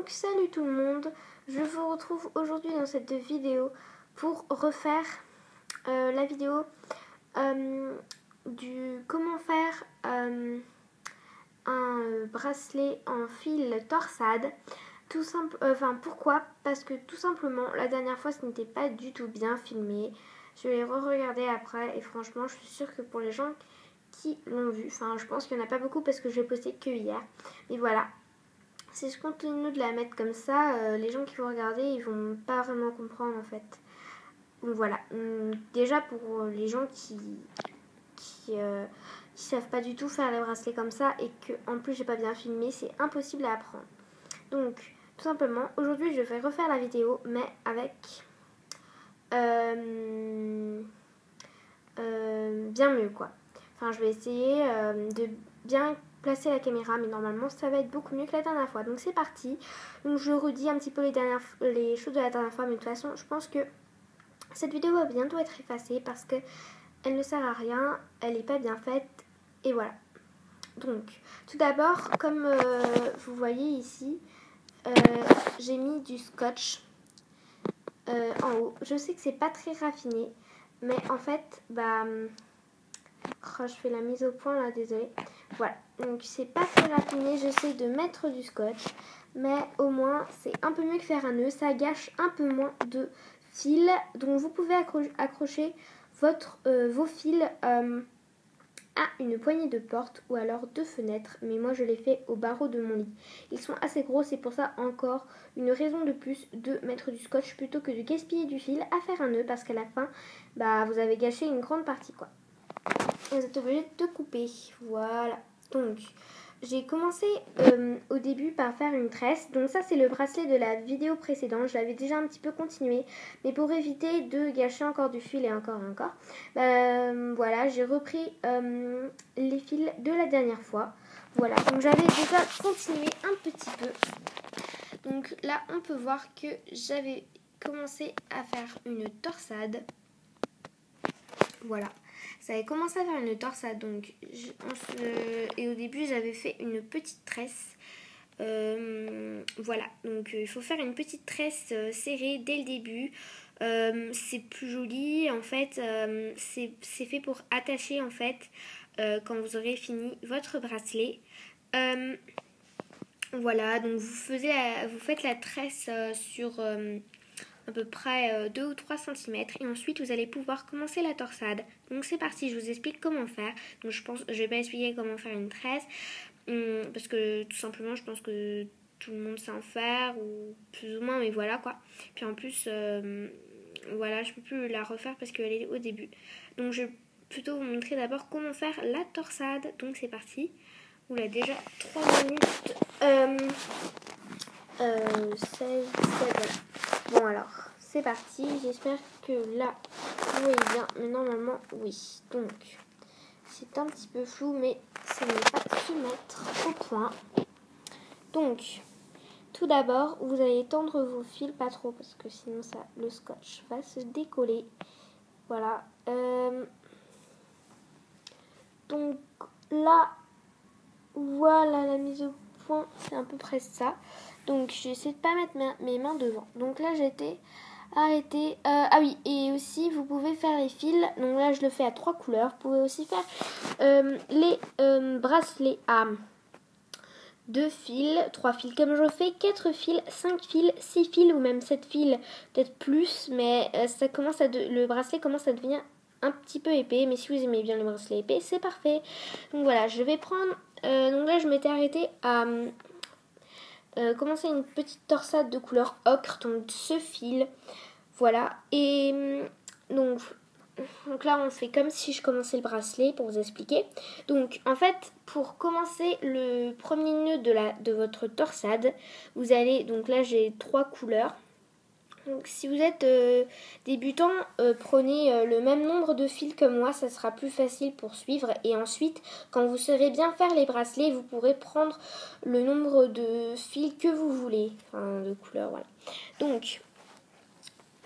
Donc salut tout le monde, je vous retrouve aujourd'hui dans cette vidéo pour refaire la vidéo du comment faire un bracelet en fil torsade. Tout simple, pourquoi? Parce que tout simplement la dernière fois ce n'était pas du tout bien filmé. Je l'ai re-regardé après et franchement je suis sûre que pour les gens qui l'ont vu, je pense qu'il n'y en a pas beaucoup parce que je l'ai posté que hier, mais voilà. Si je continue de la mettre comme ça, les gens qui vont regarder, ils vont pas vraiment comprendre en fait. Donc voilà. Déjà pour les gens qui savent pas du tout faire les bracelets comme ça et que en plus j'ai pas bien filmé, c'est impossible à apprendre. Donc tout simplement, aujourd'hui je vais refaire la vidéo, mais avec bien mieux quoi. Enfin, je vais essayer de bien placer la caméra, mais normalement ça va être beaucoup mieux que la dernière fois. Donc c'est parti. Donc je redis un petit peu les choses de la dernière fois, mais de toute façon je pense que cette vidéo va bientôt être effacée parce que elle ne sert à rien, elle n'est pas bien faite et voilà. Donc tout d'abord, comme vous voyez ici, j'ai mis du scotch en haut. Je sais que c'est pas très raffiné, mais en fait, je fais la mise au point là, désolée. Voilà, donc c'est pas très raffiné, j'essaie de mettre du scotch, mais au moins c'est un peu mieux que faire un nœud, ça gâche un peu moins de fil. Donc vous pouvez accrocher vos fils à une poignée de porte ou alors de fenêtre, mais moi je l'ai fait au barreau de mon lit. Ils sont assez gros, c'est pour ça encore une raison de plus de mettre du scotch plutôt que de gaspiller du fil à faire un nœud, parce qu'à la fin, vous avez gâché une grande partie quoi. Vous êtes obligé de couper. Voilà. Donc, j'ai commencé au début par faire une tresse. Donc ça, c'est le bracelet de la vidéo précédente. Je l'avais déjà un petit peu continué. Mais pour éviter de gâcher encore du fil et encore et encore, voilà, j'ai repris les fils de la dernière fois. Voilà. Donc j'avais déjà continué un petit peu. Donc là, on peut voir que j'avais commencé à faire une torsade. Voilà. Ça avait commencé à faire une torsade, donc et au début j'avais fait une petite tresse. Voilà, donc il faut faire une petite tresse serrée dès le début. C'est plus joli en fait. C'est fait pour attacher en fait quand vous aurez fini votre bracelet. Voilà, donc vous faites la tresse sur à peu près 2 ou 3 cm et ensuite vous allez pouvoir commencer la torsade. Donc c'est parti, je vous explique comment faire. Donc je vais pas expliquer comment faire une tresse parce que tout simplement je pense que tout le monde sait en faire ou plus ou moins, mais voilà quoi. Puis en plus voilà, je peux plus la refaire parce qu'elle est au début. Donc je vais plutôt vous montrer d'abord comment faire la torsade. Donc c'est parti. Oula, déjà 3 minutes 16, 17, voilà. Bon alors, c'est parti. J'espère que là, vous voyez bien. Mais normalement, oui. Donc, c'est un petit peu flou, mais ça n'est pas se mettre au point. Donc, tout d'abord, vous allez tendre vos fils, pas trop, parce que sinon, le scotch va se décoller. Voilà. Donc, là, voilà la mise au point. C'est à peu près ça. Donc, j'essaie de pas mettre mes mains devant. Donc là, j'étais arrêtée. Ah oui, et aussi, vous pouvez faire les fils. Donc là, je le fais à 3 couleurs. Vous pouvez aussi faire les bracelets à 2 fils, 3 fils comme je fais, 4 fils, 5 fils, 6 fils ou même 7 fils, peut-être plus. Mais le bracelet commence à devenir un petit peu épais. Mais si vous aimez bien les bracelets épais, c'est parfait. Donc voilà, je vais prendre... donc là, je m'étais arrêtée à... commencer une petite torsade de couleur ocre, donc ce fil, voilà, et donc là on fait comme si je commençais le bracelet pour vous expliquer. Donc en fait, pour commencer le premier nœud de votre torsade, vous allez, donc là j'ai 3 couleurs. Donc si vous êtes débutant, prenez le même nombre de fils que moi, ça sera plus facile pour suivre. Et ensuite, quand vous saurez bien faire les bracelets, vous pourrez prendre le nombre de fils que vous voulez, enfin de couleurs, voilà. Donc,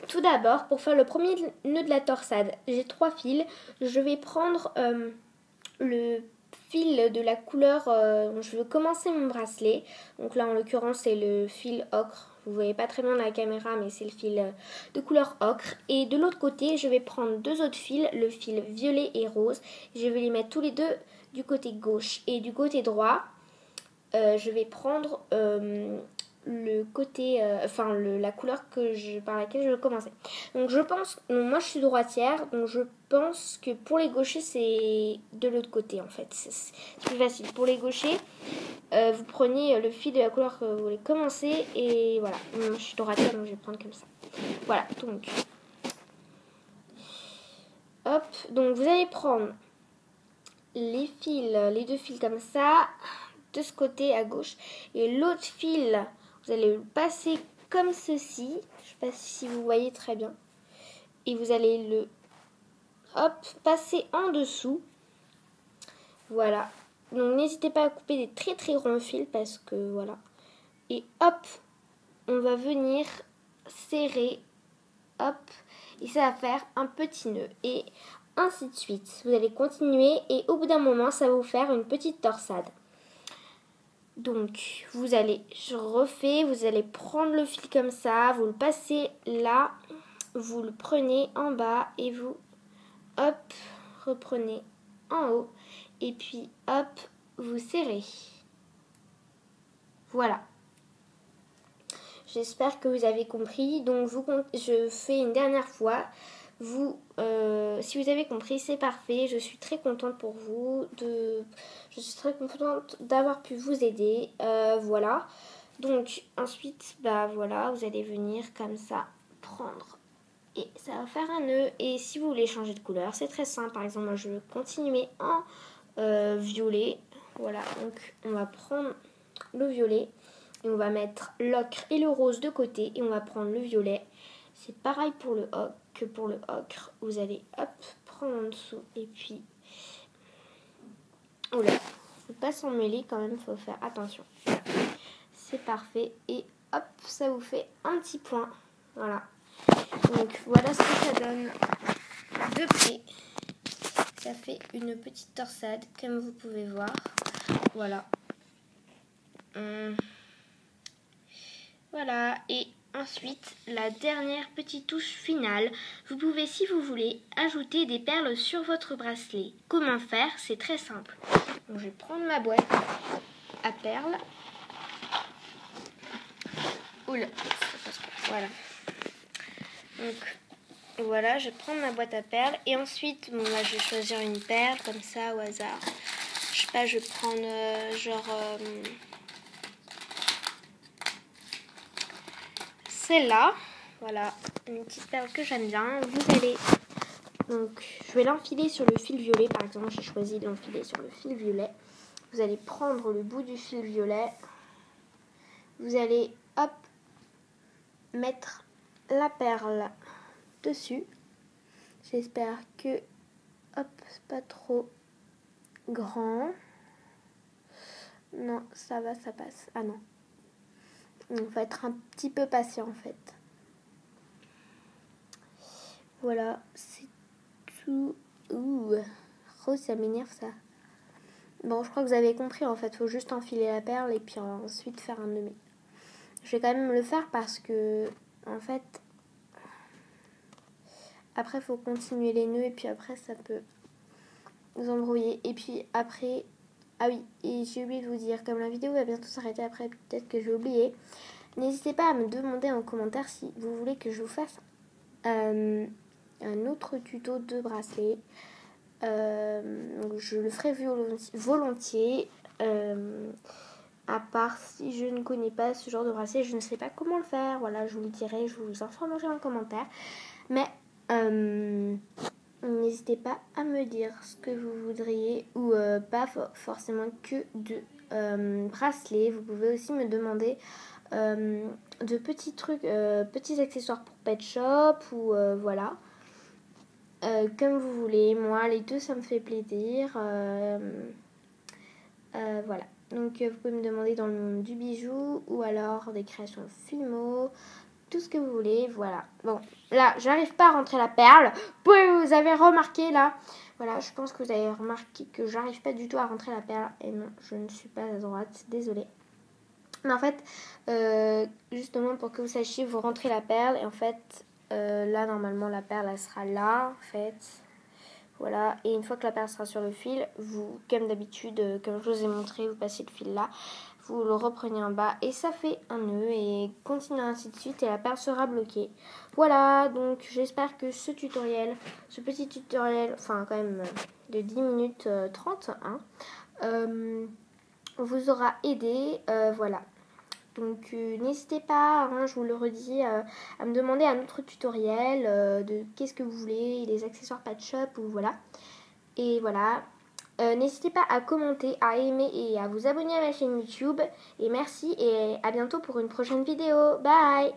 tout d'abord, pour faire le premier nœud de la torsade, j'ai 3 fils. Je vais prendre le fil de la couleur dont je veux commencer mon bracelet. Donc là en l'occurrence c'est le fil ocre. Vous voyez pas très bien dans la caméra mais c'est le fil de couleur ocre. Et de l'autre côté je vais prendre deux autres fils, le fil violet et rose. Je vais les mettre tous les deux du côté gauche. Et du côté droit je vais prendre le côté, la couleur par laquelle je vais commencer. Donc je pense, moi je suis droitière, donc je pense que pour les gauchers c'est de l'autre côté en fait. C'est plus facile. Pour les gauchers, vous prenez le fil de la couleur que vous voulez commencer et voilà. Moi, je suis droitière donc je vais prendre comme ça. Voilà, donc hop, donc vous allez prendre les deux fils comme ça, de ce côté à gauche, et l'autre fil vous allez le passer comme ceci, je sais pas si vous voyez très bien, et vous allez le passer en dessous. Voilà, donc n'hésitez pas à couper des très très ronds fils parce que voilà, et hop, on va venir serrer, hop, et ça va faire un petit nœud et ainsi de suite. Vous allez continuer et au bout d'un moment ça va vous faire une petite torsade. Donc, vous allez prendre le fil comme ça, vous le passez là, vous le prenez en bas et vous, hop, reprenez en haut et puis, hop, vous serrez. Voilà. J'espère que vous avez compris. Donc, je fais une dernière fois. Si vous avez compris, c'est parfait. Je suis très contente pour vous. Je suis très contente d'avoir pu vous aider. Voilà. Donc ensuite, voilà, vous allez venir comme ça, prendre. Et ça va faire un nœud. Et si vous voulez changer de couleur, c'est très simple. Par exemple, moi je veux continuer en violet. Voilà, donc on va prendre le violet. Et on va mettre l'ocre et le rose de côté. Et on va prendre le violet. C'est pareil pour le ocre que pour le ocre. Vous allez hop prendre en dessous et puis oula, faut pas s'en mêler quand même, faut faire attention. Voilà. C'est parfait et hop, ça vous fait un petit point. Voilà. Donc voilà ce que ça donne de près. Ça fait une petite torsade comme vous pouvez voir. Voilà. Voilà et ensuite, la dernière petite touche finale, vous pouvez, si vous voulez, ajouter des perles sur votre bracelet. Comment faire? C'est très simple. Donc, je vais prendre ma boîte à perles. Oula, voilà. Donc, voilà, je vais prendre ma boîte à perles. Et ensuite, je vais choisir une perle comme ça, au hasard. Je sais pas, je vais prendre celle-là. Voilà, une petite perle que j'aime bien. Donc, je vais l'enfiler sur le fil violet. Par exemple, j'ai choisi de l'enfiler sur le fil violet. Vous allez prendre le bout du fil violet. Vous allez, hop, mettre la perle dessus. J'espère que, hop, c'est pas trop grand. Non, ça va, ça passe. Ah non. Il faut être un petit peu patient en fait. Voilà, c'est tout. Ouh, oh, ça m'énerve ça. Bon, je crois que vous avez compris en fait. Il faut juste enfiler la perle et puis ensuite faire un nœud. Je vais quand même le faire parce que, en fait, après, il faut continuer les nœuds et puis après, ça peut vous embrouiller. Et puis après, ah oui, et j'ai oublié de vous dire, comme la vidéo va bientôt s'arrêter après, peut-être que j'ai oublié. N'hésitez pas à me demander en commentaire si vous voulez que je vous fasse un autre tuto de bracelet. Je le ferai volontiers. À part si je ne connais pas ce genre de bracelet, je ne sais pas comment le faire. Voilà, je vous le dirai, je vous informerai en commentaire. Mais n'hésitez pas à me dire ce que vous voudriez ou pas forcément que de bracelets. Vous pouvez aussi me demander de petits trucs, petits accessoires pour pet shop ou voilà. Comme vous voulez. Moi, les deux, ça me fait plaisir. Voilà. Donc, vous pouvez me demander dans le monde du bijou ou alors des créations filmo, tout ce que vous voulez. Voilà. Bon, là, j'arrive pas à rentrer la perle. Vous avez remarqué là. Voilà, je pense que vous avez remarqué que j'arrive pas du tout à rentrer la perle. Et non, je ne suis pas à droite, désolée. Mais en fait, justement pour que vous sachiez, vous rentrez la perle. Et en fait, là normalement la perle elle sera là, en fait. Voilà, et une fois que la perle sera sur le fil, vous, comme d'habitude, comme je vous ai montré, vous passez le fil là, vous le reprenez en bas et ça fait un nœud et continuez ainsi de suite et la perle sera bloquée. Voilà, donc j'espère que ce tutoriel, ce petit tutoriel, enfin quand même de 10 minutes 30, hein, vous aura aidé, voilà. Donc n'hésitez pas, hein, je vous le redis, à me demander un autre tutoriel de qu'est-ce que vous voulez, les accessoires Patchop ou voilà. Et voilà, n'hésitez pas à commenter, à aimer et à vous abonner à ma chaîne YouTube. Et merci et à bientôt pour une prochaine vidéo. Bye!